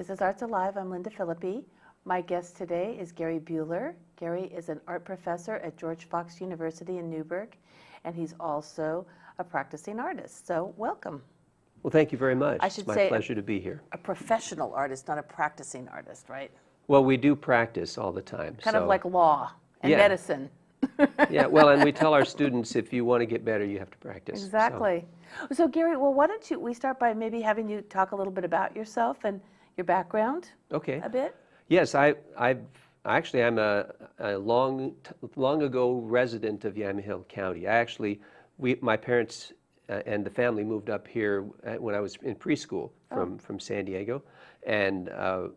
This is Arts Alive. I'm Lynda Phillippi. My guest today is Gary Buhler. Gary is an art professor at George Fox University in Newburgh, and he's also a practicing artist. So welcome. Well, thank you very much. I should it's say my pleasure to be here. A professional artist, not a practicing artist, right? Well, we do practice all the time. Kind of like law and medicine. Yeah, well, and we tell our students, if you want to get better, you have to practice. Exactly. So Gary, well, why don't we start by maybe having you talk a little bit about yourself and your background. Okay. A bit. Yes, I'm a long ago resident of Yamhill County. My parents and the family moved up here when I was in preschool from San Diego, and I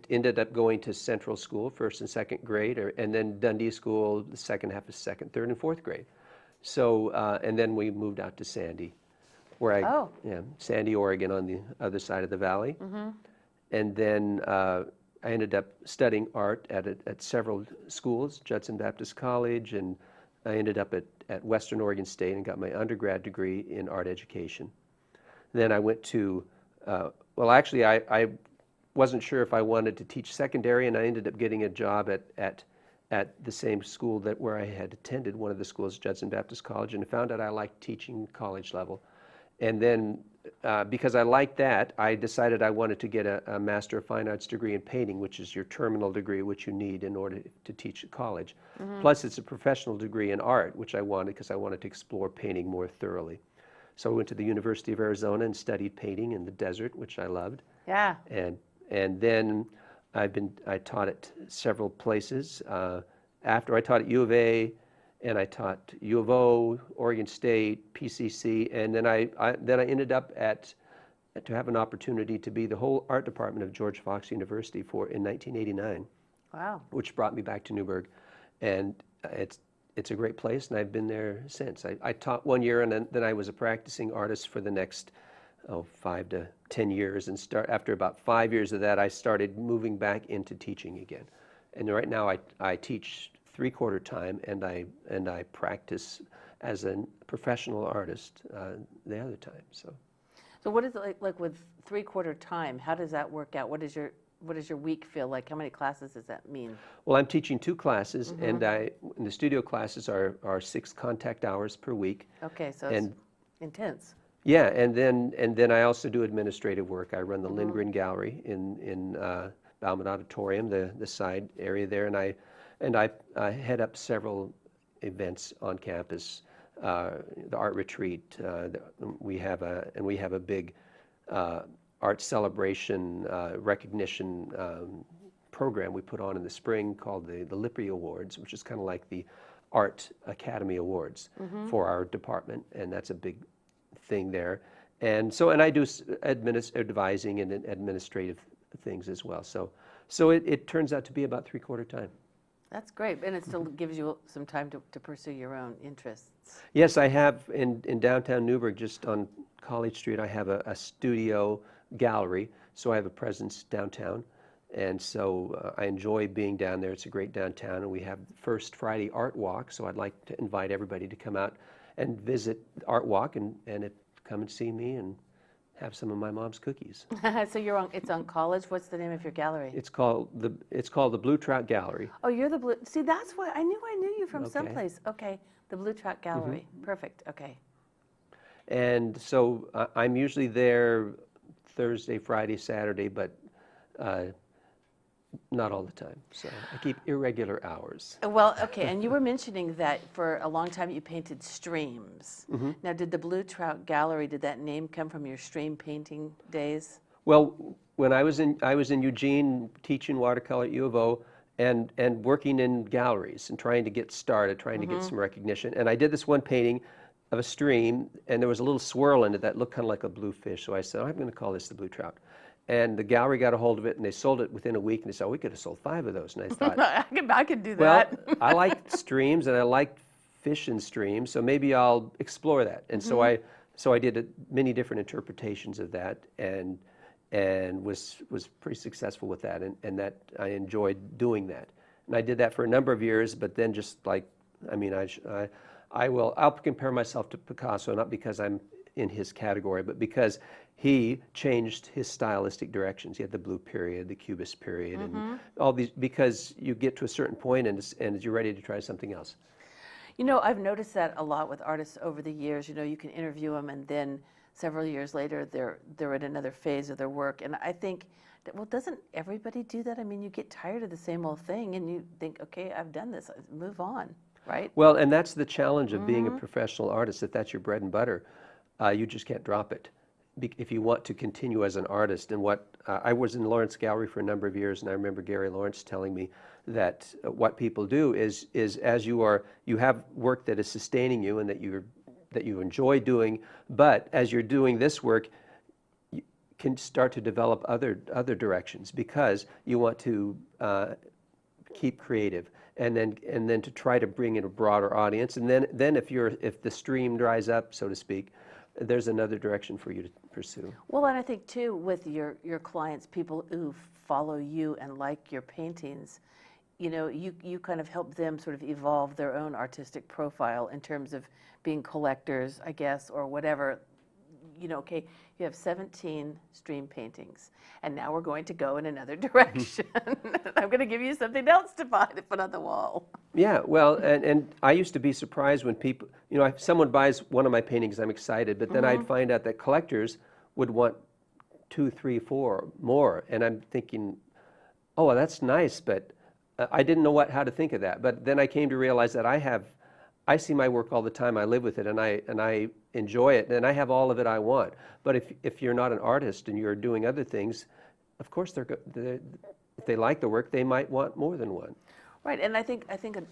ended up going to Central School, first and second grade, and then Dundee School, the second half of second, third, and fourth grade. So, and then we moved out to Sandy, where Sandy, Oregon, on the other side of the valley. Mm-hmm. And then I ended up studying art at several schools, Judson Baptist College, and I ended up at Western Oregon State and got my undergrad degree in art education. Then I went to, I wasn't sure if I wanted to teach secondary, and I ended up getting a job at the same school where I had attended, one of the schools, Judson Baptist College, and I found out I liked teaching college level. And then because I liked that, I decided I wanted to get a Master of Fine Arts degree in painting, which is your terminal degree, which you need in order to teach at college. Mm-hmm. Plus, it's a professional degree in art, which I wanted because I wanted to explore painting more thoroughly. So I went to the University of Arizona and studied painting in the desert, which I loved. Yeah. And then I taught at several places. After I taught at U of A, and I taught U of O, Oregon State, PCC, and then I ended up to have an opportunity to be the whole art department of George Fox University in 1989. Wow. Which brought me back to Newburgh, and it's a great place, and I've been there since. I taught 1 year, and then I was a practicing artist for the next 5 to 10 years, and after about 5 years of that, I started moving back into teaching again. And right now I teach 3/4 time, and I practice as a professional artist the other time. So what is it like with 3/4 time? How does that work out? What does your week feel like? How many classes does that mean? Well, I'm teaching 2 classes, mm-hmm. and the studio classes are 6 contact hours per week. Okay, so it's intense. Yeah, and then I also do administrative work. I run the mm-hmm. Lindgren Gallery in Bauman Auditorium, the side area there, and I head up several events on campus. The art retreat. We have a big art celebration recognition program we put on in the spring called the Phillippi Awards, which is kind of like the Art Academy Awards mm-hmm. for our department, and that's a big thing there. And I do advising and administrative things as well. So it turns out to be about 3/4 time. That's great, and it still gives you some time to pursue your own interests. Yes, I have in downtown Newburgh, just on College Street, I have a studio gallery, so I have a presence downtown, and so I enjoy being down there. It's a great downtown, and we have First Friday Art Walk, so I'd like to invite everybody to come out and visit Art Walk and come and see me and have some of my mom's cookies. So it's on College. What's the name of your gallery? It's called the Blue Trout Gallery. Oh, you're the Blue. See, that's why I knew you from someplace. Okay, the Blue Trout Gallery. Mm-hmm. Perfect. Okay. And so I'm usually there Thursday, Friday, Saturday, but not all the time. So I keep irregular hours. Well, okay, and you were mentioning that for a long time you painted streams. Mm-hmm. Now, did the Blue Trout Gallery, did that name come from your stream painting days? Well, when I was in Eugene teaching watercolor at U of O and working in galleries and trying to get started, trying mm-hmm. to get some recognition. And I did this one painting of a stream, and there was a little swirl in it that looked kind of like a blue fish. So I said, I'm going to call this the Blue Trout. And the gallery got a hold of it, and they sold it within a week. And they said, we could have sold 5 of those. And I thought, I could do that. Well, I like streams, and I like fish in streams, so maybe I'll explore that. And mm-hmm. so I did many different interpretations of that, and was pretty successful with that, and that I enjoyed doing that. And I did that for a number of years, but then just like, I'll compare myself to Picasso, not because I'm in his category, but because he changed his stylistic directions. He had the blue period, the cubist period, and all these, because you get to a certain point and you're ready to try something else. You know, I've noticed that a lot with artists over the years. You know, you can interview them and then several years later they're at another phase of their work. And I think that, well, doesn't everybody do that? I mean, you get tired of the same old thing and you think, okay, I've done this, move on, right? Well, and that's the challenge of being a professional artist. If that's your bread and butter, you just can't drop it if you want to continue as an artist. And what I was in Lawrence Gallery for a number of years, and I remember Gary Lawrence telling me that what people do is as you have work that is sustaining you and that you enjoy doing, but as you're doing this work, you can start to develop other directions because you want to keep creative. And then to try to bring in a broader audience, and then if the stream dries up, so to speak, there's another direction for you to pursue. Well, and I think too with your clients, people who follow you and like your paintings, you know, you kind of help them sort of evolve their own artistic profile in terms of being collectors, I guess, or whatever. You know, okay, you have 17 stream paintings, and now we're going to go in another direction. I'm going to give you something else to buy to put on the wall. Yeah, well, and I used to be surprised when people, you know, if someone buys one of my paintings, I'm excited, but then I'd find out that collectors would want 2, 3, 4 more, and I'm thinking, oh, well, that's nice, but I didn't know how to think of that. But then I came to realize that I see my work all the time. I live with it, and I enjoy it, and I have all of it I want. But if you're not an artist and you're doing other things, of course if they like the work, they might want more than one. Right, and I think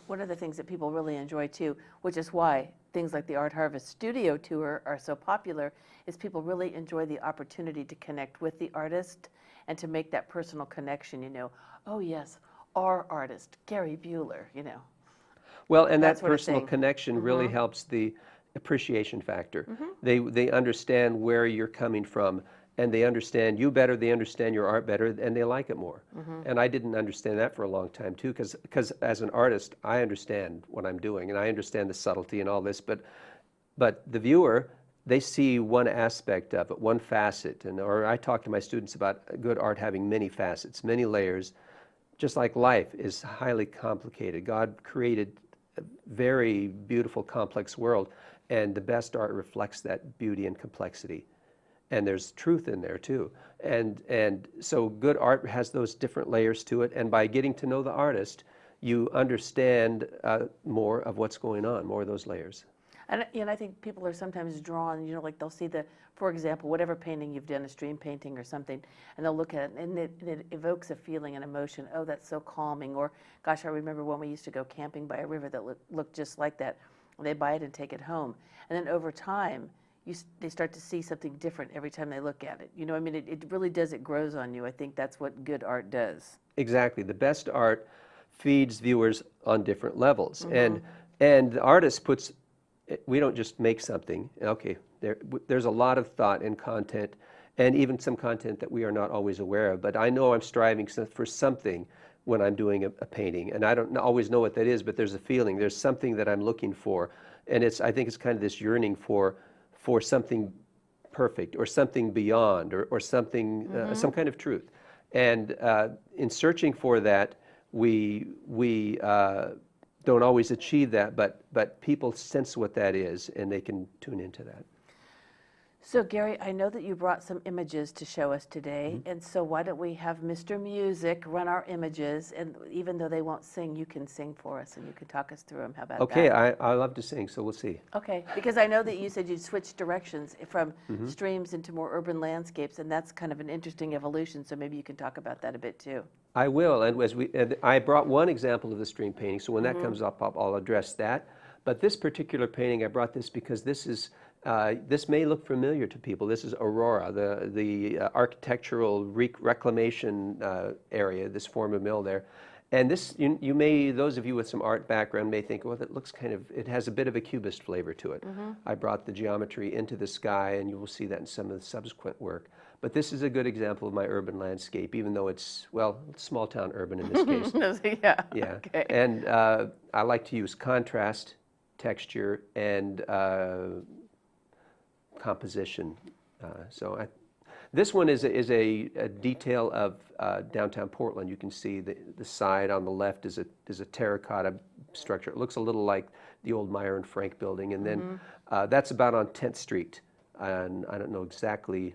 one of the things that people really enjoy too, which is why things like the Art Harvest Studio Tour are so popular, is people really enjoy the opportunity to connect with the artist and to make that personal connection. You know, oh yes, our artist, Gary Buhler. You know. Well, and that personal connection really helps the appreciation factor. They understand where you're coming from, and they understand you better, they understand your art better, and they like it more. And I didn't understand that for a long time too, because as an artist, I understand what I'm doing, and I understand the subtlety and all this, but the viewer, they see one aspect of it, one facet, or I talk to my students about good art having many facets, many layers. Just like life is highly complicated. God created a very beautiful, complex world, and the best art reflects that beauty and complexity. And there's truth in there too. And so good art has those different layers to it, and by getting to know the artist, you understand more of what's going on, more of those layers. And I think people are sometimes drawn, you know, like they'll see for example, whatever painting you've done, a stream painting or something, and they'll look at it and it evokes a feeling, an emotion. Oh, that's so calming. Or, gosh, I remember when we used to go camping by a river that looked just like that. They buy it and take it home. And then over time, they start to see something different every time they look at it. You know, I mean, it really does, it grows on you. I think that's what good art does. Exactly. The best art feeds viewers on different levels. And the artist puts, we don't just make something. Okay, there's a lot of thought and content, and even some content that we are not always aware of. But I know I'm striving for something when I'm doing a painting, and I don't always know what that is, but there's a feeling. There's something that I'm looking for, and I think it's kind of this yearning for something perfect, or something beyond, or something, some kind of truth. And in searching for that, we don't always achieve that, but people sense what that is, and they can tune into that. So Gary, I know that you brought some images to show us today, and so why don't we have Mr. Music run our images, and even though they won't sing, you can sing for us, and you can talk us through them. How about that? Okay, I love to sing, so we'll see. Okay, because I know that you said you'd switch directions from streams into more urban landscapes, and that's kind of an interesting evolution, so maybe you can talk about that a bit too. I will, and I brought one example of the stream painting, so when that comes up, I'll address that. But this particular painting, I brought this because this may look familiar to people. This is Aurora, the architectural reclamation area, this former mill there. And this, you may, those of you with some art background may think, well, that looks it has a bit of a cubist flavor to it. I brought the geometry into the sky, and you will see that in some of the subsequent work. But this is a good example of my urban landscape, even though it's, well, small town urban in this case. Yeah. Okay. And I like to use contrast, texture, and composition. This one is a detail of downtown Portland. You can see the side on the left is a terracotta structure. It looks a little like the old Meyer and Frank building, and then that's about on 10th Street. And I don't know exactly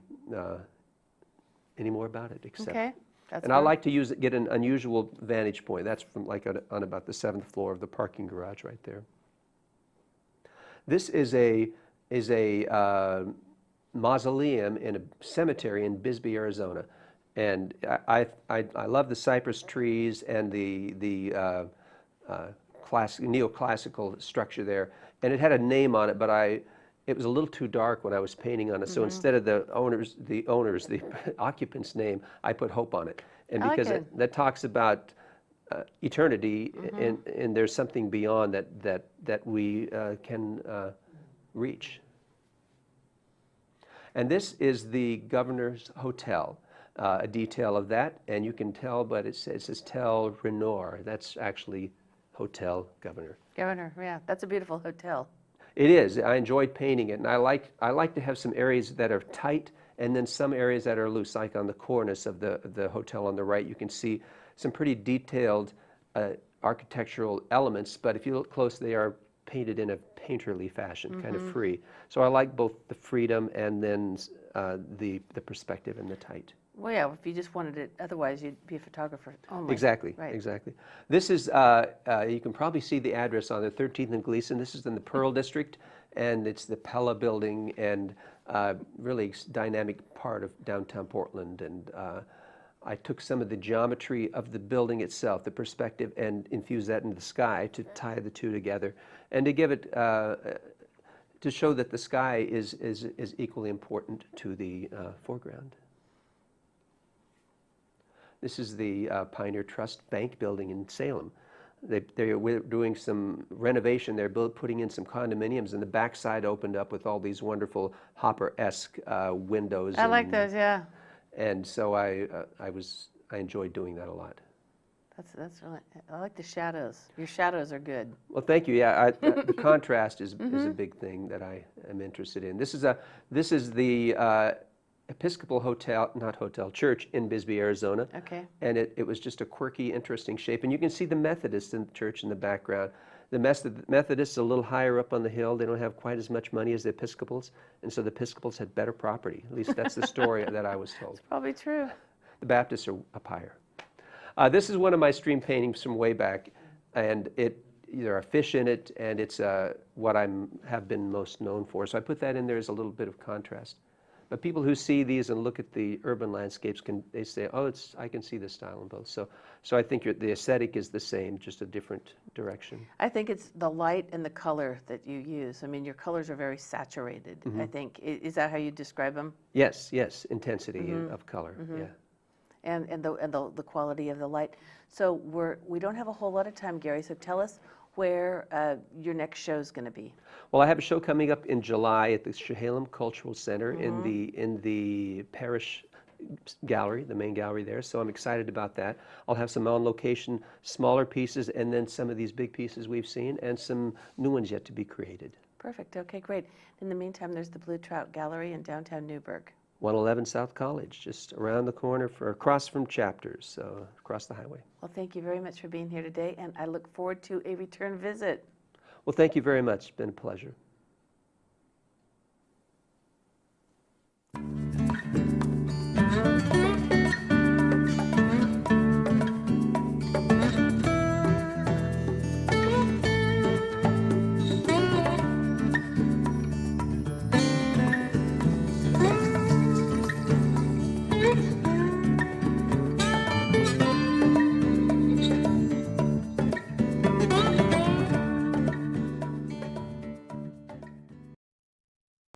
any more about it, except. Okay. That's And I like to get an unusual vantage point. That's from like on about the 7th floor of the parking garage right there. This is a mausoleum in a cemetery in Bisbee, Arizona, and I love the cypress trees and the neoclassical structure there. And it had a name on it, but it was a little too dark when I was painting on it. So instead of the occupant's name, I put Hope on it. And because that talks about eternity, and there's something beyond that we can reach. And this is the Governor's Hotel, a detail of that, and you can tell, but it says Tel Renor. That's actually Hotel Governor. Governor, yeah, that's a beautiful hotel. It is. I enjoyed painting it, and I like to have some areas that are tight and then some areas that are loose, like on the cornice of the hotel on the right. You can see some pretty detailed architectural elements, but if you look close, they are painted in a painterly fashion, kind of free. So I like both the freedom and then the perspective and the tight. Well, yeah, if you just wanted it, otherwise you'd be a photographer only. Exactly, Right. exactly. This is, you can probably see the address on the 13th and Gleason. This is in the Pearl District, and it's the Pella Building, and really dynamic part of downtown Portland. And I took some of the geometry of the building itself, the perspective, and infused that into the sky to tie the two together, and to give it, to show that the sky is equally important to the foreground. This is the Pioneer Trust Bank building in Salem. They're doing some renovation. They're putting in some condominiums, and the backside opened up with all these wonderful Hopper-esque windows. I like those, yeah. And so I enjoyed doing that a lot. That's really, I like the shadows. Your shadows are good. Well, thank you. Yeah, the contrast is a big thing that I am interested in. This is the Episcopal church in Bisbee, Arizona. Okay. And it was just a quirky, interesting shape. And you can see the Methodists in the church in the background. The Methodists are a little higher up on the hill. They don't have quite as much money as the Episcopals. And so the Episcopals had better property. At least that's the story that I was told. It's probably true. The Baptists are up higher. This is one of my stream paintings from way back. And there are fish in it, and it's what I have been most known for. So I put that in there as a little bit of contrast. But people who see these and look at the urban landscapes, they say, oh, I can see the style in both. So I think the aesthetic is the same, just a different direction. I think it's the light and the color that you use. I mean, your colors are very saturated, I think. Is that how you describe them? Yes, intensity of color, yeah. And the quality of the light. So we don't have a whole lot of time, Gary, so tell us where your next show is going to be. Well, I have a show coming up in July at the Chehalem Cultural Center in the Parish Gallery, the main gallery there. So I'm excited about that. I'll have some on-location smaller pieces, and then some of these big pieces we've seen, and some new ones yet to be created. Perfect. Okay, great. In the meantime, there's the Blue Trout Gallery in downtown Newburgh. 111 South College, just around the corner, across from Chapters, so across the highway. Well, thank you very much for being here today, and I look forward to a return visit. Well, thank you very much. It's been a pleasure.